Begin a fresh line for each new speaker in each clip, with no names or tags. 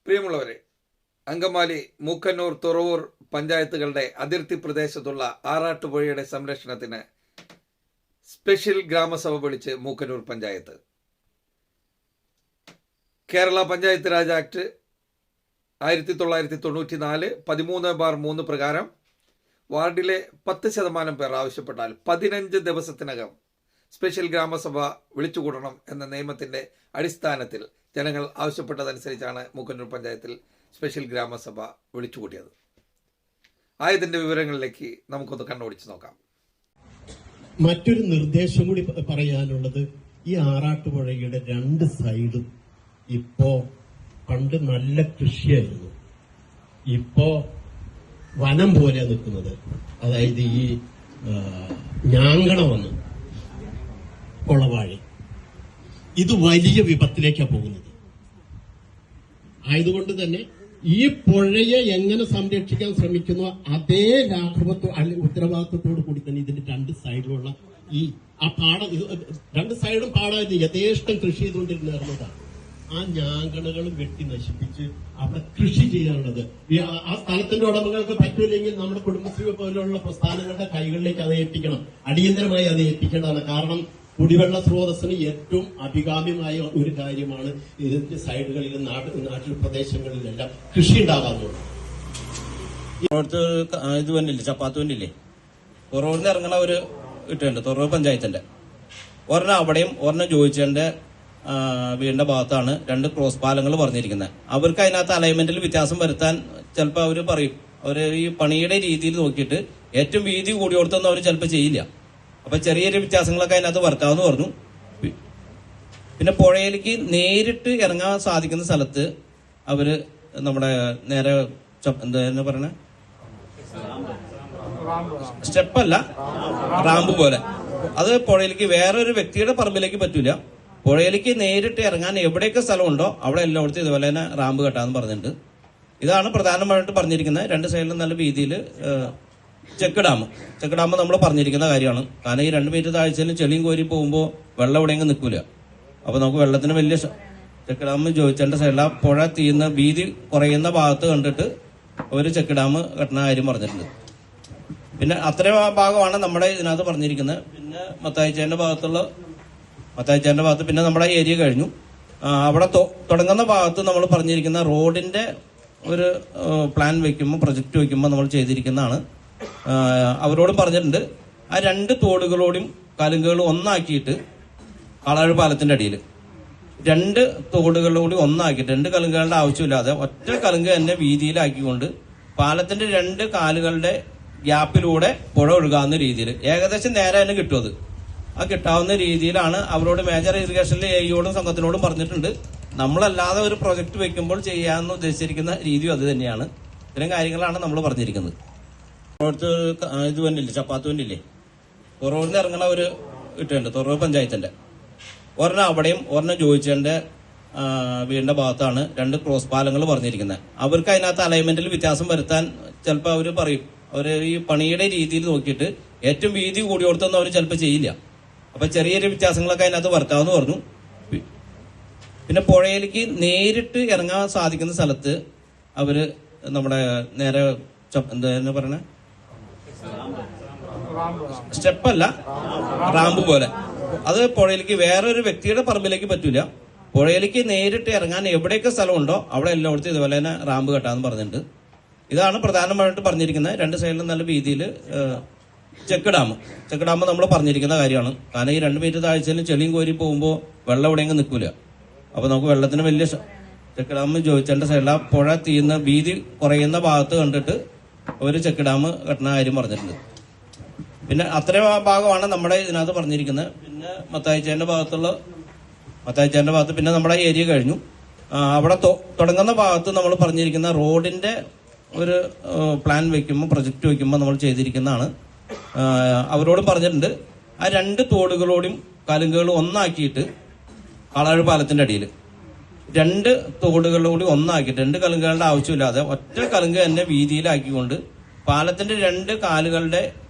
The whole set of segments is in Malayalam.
പ്രിയമുള്ളവരെ, അങ്കമാലി, മൂക്കന്നൂർ, തുറവൂർ പഞ്ചായത്തുകളുടെ അതിർത്തി പ്രദേശത്തുള്ള ആറാട്ടുപുഴയുടെ സംരക്ഷണത്തിന് സ്പെഷ്യൽ ഗ്രാമസഭ വിളിച്ച് മൂക്കന്നൂർ പഞ്ചായത്ത്. കേരള പഞ്ചായത്ത് രാജ് ആക്ട് 1994 13/3 പ്രകാരം വാർഡിലെ 10% പേർ ആവശ്യപ്പെട്ടാൽ 15 ദിവസത്തിനകം സ്പെഷ്യൽ ഗ്രാമസഭ വിളിച്ചുകൂടണം എന്ന നിയമത്തിന്റെ അടിസ്ഥാനത്തിൽ ജനങ്ങൾ ആവശ്യപ്പെട്ടതനുസരിച്ചാണ് മൂക്കന്നൂർ പഞ്ചായത്തിൽ സ്പെഷ്യൽ ഗ്രാമസഭ വിളിച്ചുകൂട്ടിയത്. ആയതിന്റെ വിവരങ്ങളിലേക്ക് നമുക്കൊന്ന് കണ്ണോടിച്ച് നോക്കാം.
മറ്റൊരു നിർദ്ദേശം കൂടി പറയാനുള്ളത്, ഈ ആറാട്ടുപുഴയുടെ 2 സൈഡും ഇപ്പോ പണ്ട് നല്ല കൃഷിയായിരുന്നു, ഇപ്പോ വനം പോലെ നിൽക്കുന്നത്. അതായത് ഈ ഞാങ്ങണ വന്ന് കൊളവാഴി, ഇത് വലിയ വിപത്തിലേക്കാണ് പോകുന്നത്. ആയതുകൊണ്ട് തന്നെ ഈ പുഴയെ എങ്ങനെ സംരക്ഷിക്കാൻ ശ്രമിക്കുന്നോ അതേ ഉത്തരവാദിത്വത്തോടു കൂടി തന്നെ ഇതിന്റെ 2 സൈഡിലുള്ള ആ പാടം, 2 സൈഡും പാടായിരുന്നു, യഥേഷ്ടം കൃഷി ചെയ്തുകൊണ്ടിരുന്നതാണ്. ആ ഞാങ്കണകളും വെട്ടി നശിപ്പിച്ച് അവിടെ കൃഷി ചെയ്യാനുള്ളത് ആ സ്ഥലത്തിന്റെ ഉടമകൾക്ക് പറ്റൂല്ലെങ്കിൽ നമ്മുടെ കുടുംബശ്രീ പോലുള്ള പ്രസ്ഥാനങ്ങളുടെ കൈകളിലേക്ക് അത് ഏൽപ്പിക്കണം, അടിയന്തരമായി അത് ഏൽപ്പിക്കേണ്ടതാണ്. കാരണം കുടിവെള്ള സ്രോതസ്സിന് ഏറ്റവും അഭികാമ്യമായ ഒരു കാര്യമാണ് ഇതിന്റെ സൈഡുകളിലും നാട്ടിൽ പ്രദേശങ്ങളിലെല്ലാം കൃഷി ഉണ്ടാകാറുള്ളത്.
ഇത് വന്നില്ലേ, ചപ്പാത്ത് വന്നില്ലേ, തുറവൂരിന് ഇറങ്ങണ ഒരു ഇട്ടുണ്ട്, തുറവൂർ പഞ്ചായത്തിന്റെ ഒരെണ്ണം അവിടെയും ഒരെണ്ണം ചോദിച്ചതിന്റെ വീടിന്റെ ഭാഗത്താണ് 2 ക്രോസ് പാലങ്ങൾ പറഞ്ഞിരിക്കുന്നത്. അവർക്ക് അതിനകത്ത് അലൈൻമെന്റിൽ വ്യത്യാസം വരുത്താൻ ചിലപ്പോൾ അവർ പറയും. അവർ ഈ പണിയുടെ രീതിയിൽ നോക്കിയിട്ട് ഏറ്റവും വീതി കൂടി കൊടുത്തൊന്നും അവർ ചിലപ്പോൾ ചെയ്യില്ല. അപ്പൊ ചെറിയ വ്യത്യാസങ്ങളൊക്കെ അതിനകത്ത് വർക്കാവെന്ന് പറഞ്ഞു. പിന്നെ പുഴയിലേക്ക് നേരിട്ട് ഇറങ്ങാൻ സാധിക്കുന്ന സ്ഥലത്ത് അവര് നമ്മുടെ നേരെ എന്താ പറയണേ, സ്റ്റെപ്പല്ല, റാമ്പ് പോലെ, അത് പുഴയിലേക്ക് വേറൊരു വ്യക്തിയുടെ പറമ്പിലേക്ക് പറ്റൂല. പുഴയിലേക്ക് നേരിട്ട് ഇറങ്ങാൻ എവിടെയൊക്കെ സ്ഥലമുണ്ടോ അവിടെ എല്ലായിടത്തും ഇതുപോലെ തന്നെ റാമ്പ് കെട്ടാന്ന് പറഞ്ഞിട്ടുണ്ട്. ഇതാണ് പ്രധാനമായിട്ട് പറഞ്ഞിരിക്കുന്നത്. 2 സൈഡിലും നല്ല രീതിയിൽ ചെക്ക് ഡാം നമ്മൾ പറഞ്ഞിരിക്കുന്ന കാര്യമാണ്. കാരണം ഈ 2 മീറ്റർ താഴ്ചയിലും ചെളിയും കോരി പോകുമ്പോൾ വെള്ളം എവിടെയെങ്കിലും നിൽക്കൂല. അപ്പൊ നമുക്ക് വെള്ളത്തിന് വലിയ ചെക്ക് ഡാം ചോദിച്ചതിന്റെ സൈഡിൽ ആ പുഴ തീരുന്ന വീതി കുറയുന്ന ഭാഗത്ത് കണ്ടിട്ട് ഒരു ചെക്ക് ഡാം കെട്ടുന്ന കാര്യം പറഞ്ഞിട്ടുണ്ട്. പിന്നെ അത്രയും ഭാഗമാണ് നമ്മുടെ ഇതിനകത്ത് പറഞ്ഞിരിക്കുന്നത്. പിന്നെ മത്തായിച്ചേന്റെ ഭാഗത്ത് പിന്നെ നമ്മുടെ ഏരിയ കഴിഞ്ഞു. അവിടെ തുടങ്ങുന്ന ഭാഗത്ത് നമ്മൾ പറഞ്ഞിരിക്കുന്ന റോഡിന്റെ ഒരു പ്ലാൻ വെക്കുമ്പോൾ, പ്രൊജക്ട് വെക്കുമ്പോൾ നമ്മൾ ചെയ്തിരിക്കുന്നതാണ്. അവരോടും പറഞ്ഞിട്ടുണ്ട്, ആ 2 തോടുകളോടും കലുങ്കുകൾ ഒന്നാക്കിയിട്ട് കാളാഴ് പാലത്തിന്റെ അടിയിൽ 2 തോടുകളോടും ഒന്നാക്കിയിട്ട് 2 കലുങ്കുകളുടെ ആവശ്യമില്ലാതെ ഒറ്റ കലുങ്ക് തന്നെ വീതിയിലാക്കിക്കൊണ്ട് പാലത്തിന്റെ 2 കാലുകളുടെ ഗ്യാപ്പിലൂടെ പുഴ ഒഴുകാവുന്ന രീതിയിൽ ഏകദേശം നേരെ തന്നെ കിട്ടും. അത് ആ കിട്ടാവുന്ന രീതിയിലാണ് അവരോട് മേജർ ഇറിഗേഷനിലെ എയോടും സംഘത്തിനോടും പറഞ്ഞിട്ടുണ്ട്. നമ്മളല്ലാതെ ഒരു പ്രൊജക്ട് വെക്കുമ്പോൾ ചെയ്യാമെന്ന് ഉദ്ദേശിച്ചിരിക്കുന്ന രീതിയും അത് തന്നെയാണ്. ഇത്തരം കാര്യങ്ങളാണ് നമ്മൾ പറഞ്ഞിരിക്കുന്നത്. ഇത് വന്നില്ലേ, ചപ്പാത്ത് വന്നില്ലേ, തുറവൂരിന് ഇറങ്ങണ ഒരു ഇട്ടുണ്ട്, തുറവൂർ പഞ്ചായത്തിന്റെ ഒരെണ്ണം അവിടെയും ഒരെണ്ണം ചോദിച്ചതിന്റെ വീടിന്റെ ഭാഗത്താണ് 2 ക്രോസ് പാലങ്ങൾ പറഞ്ഞിരിക്കുന്നത്. അവർക്ക് അതിനകത്ത് അലൈൻമെന്റിൽ വ്യത്യാസം വരുത്താൻ ചിലപ്പോൾ അവർ പറയും. അവർ ഈ പണിയുടെ രീതിയിൽ നോക്കിയിട്ട് ഏറ്റവും വീതി കൂടി കൊടുത്തൊന്നും അവർ ചിലപ്പോൾ ചെയ്യില്ല. അപ്പൊ ചെറിയ വ്യത്യാസങ്ങളൊക്കെ അതിനകത്ത് വർക്കാവെന്ന് പറഞ്ഞു. പിന്നെ പുഴയിലേക്ക് നേരിട്ട് ഇറങ്ങാൻ സാധിക്കുന്ന സ്ഥലത്ത് അവര് നമ്മുടെ നേരെ എന്താ പറയണേ, സ്റ്റെപ്പല്ല, റാമ്പ് പോലെ, അത് പുഴയിലേക്ക് വേറൊരു വ്യക്തിയുടെ പറമ്പിലേക്ക് പറ്റൂല. പുഴയിലേക്ക് നേരിട്ട് ഇറങ്ങാൻ എവിടെയൊക്കെ സ്ഥലമുണ്ടോ അവിടെ എല്ലായിടത്തും ഇതുപോലെ തന്നെ റാമ്പ് കെട്ടാന്ന് പറഞ്ഞിട്ടുണ്ട്. ഇതാണ് പ്രധാനമായിട്ട് പറഞ്ഞിരിക്കുന്നത്. 2 സൈഡിലും നല്ല രീതിയിൽ ചെക്ക് ഡാം നമ്മൾ പറഞ്ഞിരിക്കുന്ന കാര്യമാണ്. കാരണം ഈ 2 മീറ്റർ താഴ്ചയിലും ചെളിയും കോരി പോകുമ്പോൾ വെള്ളം എവിടെയെങ്കിലും നിൽക്കൂല. അപ്പൊ നമുക്ക് വെള്ളത്തിന് വലിയ ചെക്ക് ഡാം ചോദിച്ചതിന്റെ സൈഡിൽ ആ പുഴ തീരുന്ന വീതി കുറയുന്ന ഭാഗത്ത് കണ്ടിട്ട് ഒരു ചെക്ക് ഡാം കെട്ടുന്ന കാര്യം പറഞ്ഞിട്ടുണ്ട്. പിന്നെ അത്രയും ഭാഗമാണ് നമ്മുടെ ഇതിനകത്ത് പറഞ്ഞിരിക്കുന്നത്. പിന്നെ മത്തായിച്ചേന്റെ ഭാഗത്ത് പിന്നെ നമ്മുടെ ഏരിയ കഴിഞ്ഞു. അവിടെ തുടങ്ങുന്ന ഭാഗത്ത് നമ്മൾ പറഞ്ഞിരിക്കുന്ന റോഡിന്റെ ഒരു പ്ലാൻ വെക്കുമ്പോൾ, പ്രൊജക്ട് വെക്കുമ്പോൾ നമ്മൾ ചെയ്തിരിക്കുന്നതാണ്. അവരോടും പറഞ്ഞിട്ടുണ്ട്, ആ 2 തോടുകളോടും കലുങ്കുകൾ ഒന്നാക്കിയിട്ട് കാളാഴ് പാലത്തിന്റെ അടിയിൽ 2 തോടുകളോടും ഒന്നാക്കിയിട്ട് 2 കലുങ്കുകളുടെ ആവശ്യമില്ലാതെ ഒറ്റ കലുങ്ക് തന്നെ വീതിയിലാക്കിക്കൊണ്ട് പാലത്തിന്റെ 2 കാലുകളുടെ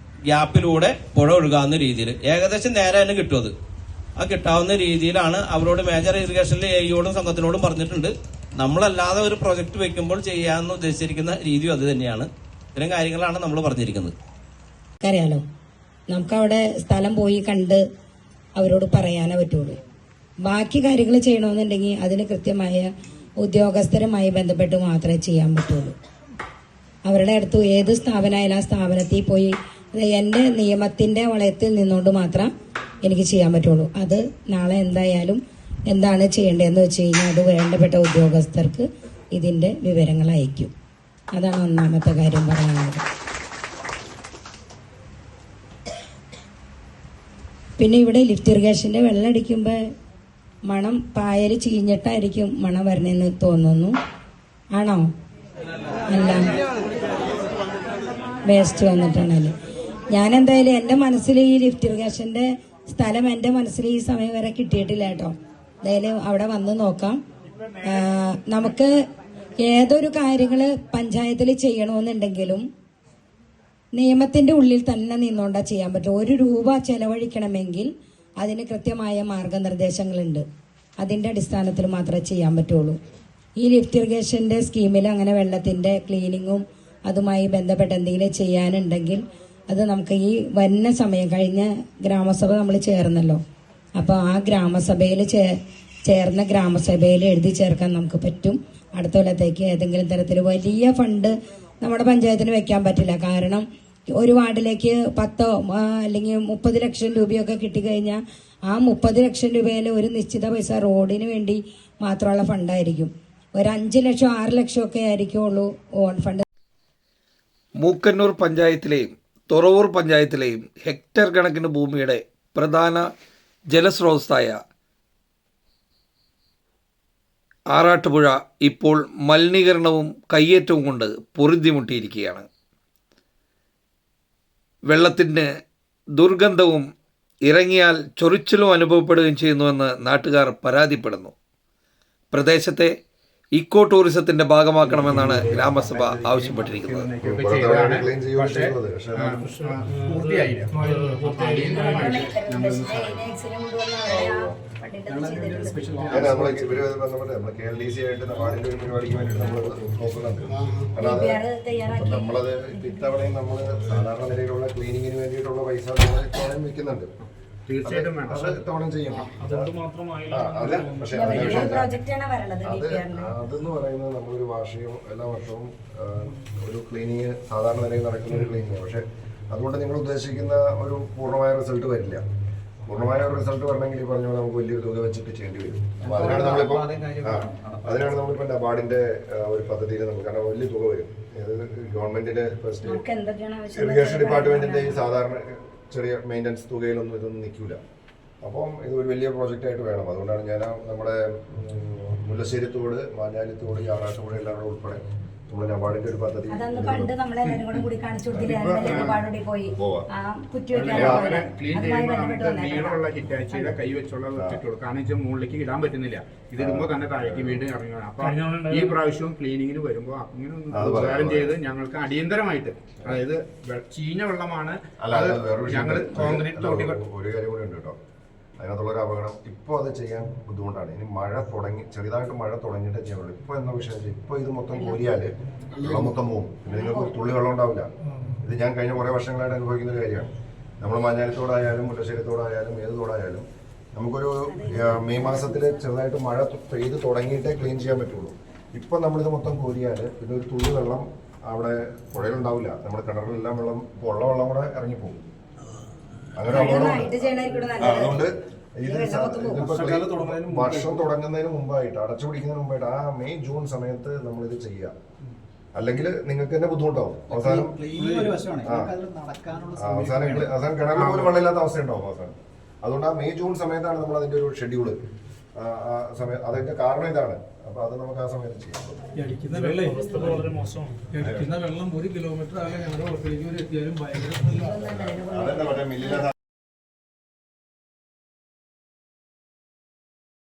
ഗ്യാപ്പിലൂടെ പുഴ ഒഴുകാവുന്ന രീതിയിൽ ഏകദേശം നേരെ തന്നെ കിട്ടും. അത് ആ കിട്ടാവുന്ന രീതിയിലാണ് അവരോട് മേജർ ഇറിഗേഷനിലെ എയോടും സംഘത്തിനോടും പറഞ്ഞിട്ടുണ്ട്. നമ്മളല്ലാതെ ഒരു പ്രൊജക്ട് വെക്കുമ്പോൾ ചെയ്യാമെന്ന് ഉദ്ദേശിച്ചിരിക്കുന്ന രീതിയും അത് തന്നെയാണ്. ഇത്തരം കാര്യങ്ങളാണ് നമ്മൾ പറഞ്ഞിരിക്കുന്നത്.
അറിയാലോ, നമുക്കവിടെ സ്ഥലം പോയി കണ്ട് അവരോട് പറയാനേ പറ്റുള്ളൂ. ബാക്കി കാര്യങ്ങൾ ചെയ്യണമെന്നുണ്ടെങ്കിൽ അതിന് കൃത്യമായ ഉദ്യോഗസ്ഥരുമായി ബന്ധപ്പെട്ട് മാത്രമേ ചെയ്യാൻ പറ്റുള്ളൂ. അവരുടെ അടുത്ത് ഏത് സ്ഥാപനമായാലും ആ സ്ഥാപനത്തിൽ പോയി എൻ്റെ നിയമത്തിന്റെ വളയത്തിൽ നിന്നുകൊണ്ട് മാത്രം എനിക്ക് ചെയ്യാൻ പറ്റുള്ളൂ. അത് നാളെ എന്തായാലും എന്താണ് ചെയ്യേണ്ടതെന്ന് വെച്ച് കഴിഞ്ഞാൽ അത് വേണ്ടപ്പെട്ട ഉദ്യോഗസ്ഥർക്ക് ഇതിന്റെ വിവരങ്ങൾ അയക്കും. അതാണ് ഒന്നാമത്തെ കാര്യം പറയാനുള്ളത്. പിന്നെ ഇവിടെ ലിഫ്റ്റ് ഇറിഗേഷന്റെ വെള്ളം അടിക്കുമ്പോൾ മണം പായൽ ചീഞ്ഞിട്ടായിരിക്കും മണം വരണമെന്ന് തോന്നുന്നു. ആണോ? അല്ല, വേസ്റ്റ് വന്നിട്ടുണ്ടല്ലേ. ഞാൻ എന്തായാലും എൻ്റെ മനസ്സിൽ ഈ ലിഫ്റ്റ് ഇറിഗേഷന്റെ സ്ഥലം എൻ്റെ മനസ്സിൽ ഈ സമയം വരെ കിട്ടിയിട്ടില്ല കേട്ടോ. എന്തായാലും അവിടെ വന്ന് നോക്കാം. നമുക്ക് ഏതൊരു കാര്യങ്ങള് പഞ്ചായത്തിൽ ചെയ്യണമെന്നുണ്ടെങ്കിലും നിയമത്തിന്റെ ഉള്ളിൽ തന്നെ നിന്നുകൊണ്ടാ ചെയ്യാൻ പറ്റും. 1 രൂപ ചെലവഴിക്കണമെങ്കിൽ അതിന് കൃത്യമായ മാർഗനിർദ്ദേശങ്ങളുണ്ട്. അതിന്റെ അടിസ്ഥാനത്തിൽ മാത്രമേ ചെയ്യാൻ പറ്റുള്ളൂ. ഈ ലിഫ്റ്റ് ഇറിഗേഷന്റെ സ്കീമിൽ അങ്ങനെ വെള്ളത്തിന്റെ ക്ലീനിങ്ങും അതുമായി ബന്ധപ്പെട്ട് എന്തെങ്കിലും ചെയ്യാനുണ്ടെങ്കിൽ അത് നമുക്ക് ഈ വരുന്ന സമയം കഴിഞ്ഞ ഗ്രാമസഭ നമ്മൾ ചേർന്നല്ലോ. അപ്പോൾ ആ ഗ്രാമസഭയിൽ ചേർന്ന ഗ്രാമസഭയിൽ എഴുതി ചേർക്കാൻ നമുക്ക് പറ്റും. അടുത്ത കൊല്ലത്തേക്ക് ഏതെങ്കിലും തരത്തിൽ വലിയ ഫണ്ട് നമ്മുടെ പഞ്ചായത്തിന് വെക്കാൻ പറ്റില്ല. കാരണം ഒരു വാർഡിലേക്ക് 10 അല്ലെങ്കിൽ 30 ലക്ഷം രൂപയൊക്കെ കിട്ടിക്കഴിഞ്ഞാൽ ആ 30 ലക്ഷം രൂപയിൽ ഒരു നിശ്ചിത പൈസ റോഡിന് വേണ്ടി മാത്രമുള്ള ഫണ്ടായിരിക്കും. ഒരു 5 ലക്ഷം 6 ലക്ഷം ഒക്കെ ആയിരിക്കുള്ളൂ ഓൺ ഫണ്ട്.
മൂക്കന്നൂർ പഞ്ചായത്തിലെയും തുറവൂർ പഞ്ചായത്തിലെയും ഹെക്ടർ കണക്കിന് ഭൂമിയുടെ പ്രധാന ജലസ്രോതസ്സായ ആറാട്ടുപുഴ ഇപ്പോൾ മലിനീകരണവും കയ്യേറ്റവും കൊണ്ട് പൊറുതിമുട്ടിയിരിക്കുകയാണ്. വെള്ളത്തിന് ദുർഗന്ധവും ഇറങ്ങിയാൽ ചൊറിച്ചിലും അനുഭവപ്പെടുകയും ചെയ്യുന്നുവെന്ന് നാട്ടുകാർ പരാതിപ്പെടുന്നു. പ്രദേശത്തെ ഇക്കോ ടൂറിസത്തിന്റെ ഭാഗമാക്കണമെന്നാണ് ഗ്രാമസഭ ആവശ്യപ്പെട്ടിരിക്കുന്നത്.
നമ്മളത് ഇത്തവണയും നമ്മൾ സാധാരണ നിലയിലുള്ള ക്ലീനിങ്ങിന് വേണ്ടിയിട്ടുള്ള പൈസ വെക്കുന്നുണ്ട്. തീർച്ചയായിട്ടും ഇത്തവണ ചെയ്യണം. അതെന്ന് പറയുന്നത് നമ്മളൊരു വാർഷികം എല്ലാ വർഷവും ഒരു ക്ലീനിങ് സാധാരണ നിലയിൽ നടക്കുന്ന ഒരു ക്ലീനിങ്. പക്ഷെ അതുകൊണ്ട് നിങ്ങൾ ഉദ്ദേശിക്കുന്ന ഒരു പൂർണ്ണമായ റിസൾട്ട് വരില്ല. പൂർണ്ണമായ ഒരു റിസൾട്ട് വരണമെങ്കിൽ ഈ പറഞ്ഞ നമുക്ക് വലിയൊരു തുക വെച്ചിട്ട് ചെയ്യേണ്ടി വരും. അപ്പൊ അതിനാണ് നമ്മളിപ്പോ നബാർഡിന്റെ ഒരു പദ്ധതിയിൽ നമുക്ക്, കാരണം വലിയ തുക വരും. ഗവൺമെന്റിന്റെ ഇറിഗേഷൻ ഡിപ്പാർട്ട്മെന്റിന്റെ ഈ സാധാരണ ചെറിയ മെയിൻ്റനൻസ് തുകയിലൊന്നും ഇതൊന്നും നിൽക്കില്ല. അപ്പം ഇത് ഒരു വലിയ പ്രോജക്റ്റ് ആയിട്ട് വേണം. അതുകൊണ്ടാണ് ഞാൻ നമ്മുടെ മുല്ലശ്ശേരിത്തോട്, മാഞ്ഞാലിത്തോട്, ആറാട്ടുപുഴ എല്ലാം കൂടെ ഉൾപ്പെടെ നമ്മുടെ നബാർഡിന്റെ ഒരു പദ്ധതി
കൈവച്ചുള്ള കാരണം മുകളിലേക്ക് ഇടാൻ പറ്റുന്നില്ല. ഇതിടുമ്പോ തന്നെ താഴേക്ക് വീണ്ടും ഇറങ്ങുകയാണ്. അപ്പൊ ഈ പ്രാവശ്യവും ക്ലീനിങ്ങിന് വരുമ്പോ അങ്ങനെ ഉപകാരം ചെയ്ത് ഞങ്ങൾക്ക് അടിയന്തരമായിട്ട്, അതായത് ചീഞ്ഞ വെള്ളമാണ് ഞങ്ങൾ കോൺക്രീറ്റ് തോട്ടി.
ഒരു കാര്യം കൂടി ഉണ്ട് കേട്ടോ, അതിനകത്തുള്ളൊരു അപകടം. ഇപ്പോൾ അത് ചെയ്യാൻ ബുദ്ധിമുട്ടാണ്. ഇനി മഴ തുടങ്ങി, ചെറുതായിട്ട് മഴ തുടങ്ങിയിട്ടേ ചെയ്യാനുള്ളൂ. ഇപ്പോൾ എന്ന വിഷയം വെച്ചാൽ ഇപ്പോൾ ഇത് മൊത്തം കോരിയാൽ വെള്ളം മൊത്തം പോകും. പിന്നെ നിങ്ങൾക്ക് ഒരു തുള്ളി വെള്ളം ഉണ്ടാവില്ല. ഇത് ഞാൻ കഴിഞ്ഞ കുറേ വർഷങ്ങളായിട്ട് അനുഭവിക്കുന്ന ഒരു കാര്യമാണ്. നമ്മൾ മാഞ്ഞാലിത്തോടായാലും മുല്ലശ്ശേരിത്തോടായാലും ഏത് തോടായാലും നമുക്കൊരു മെയ് മാസത്തിൽ ചെറുതായിട്ട് മഴ പെയ്ത് തുടങ്ങിയിട്ടേ ക്ലീൻ ചെയ്യാൻ പറ്റുള്ളൂ. ഇപ്പം നമ്മളിത് മൊത്തം കോരിയാൽ പിന്നെ ഒരു തുള്ളി വെള്ളം അവിടെ പുഴയിലുണ്ടാവില്ല. നമ്മുടെ കിണറിലെല്ലാം വെള്ളം, ഇപ്പോൾ ഉള്ള വെള്ളം കൂടെ ഇറങ്ങിപ്പോകും. അങ്ങനെ അതുകൊണ്ട് ഇത് വർഷം തുടങ്ങുന്നതിന് മുമ്പായിട്ട്, അടച്ചുപിടിക്കുന്നതിന് മുമ്പായിട്ട് ആ മെയ് ജൂൺ സമയത്ത് നമ്മളിത് ചെയ്യുക. അല്ലെങ്കിൽ നിങ്ങൾക്ക് തന്നെ ബുദ്ധിമുട്ടാവും. അവസാനം കിണറിൽ പോലും വെള്ളമില്ലാത്ത അവസ്ഥ ഉണ്ടാവും അവസാനം. അതുകൊണ്ട് ആ മെയ് ജൂൺ സമയത്താണ് നമ്മൾ അതിന്റെ ഒരു ഷെഡ്യൂള്. അതിന്റെ കാരണം ഇതാണ്. അപ്പൊ അത് നമുക്ക് ആ സമയത്ത് ചെയ്യാം.
അടിക്കുന്ന വെള്ളം 1 കിലോമീറ്റർ ആകെ ഞങ്ങളുടെ ഉറപ്പിലേക്ക് എത്തിയാലും ഭയങ്കര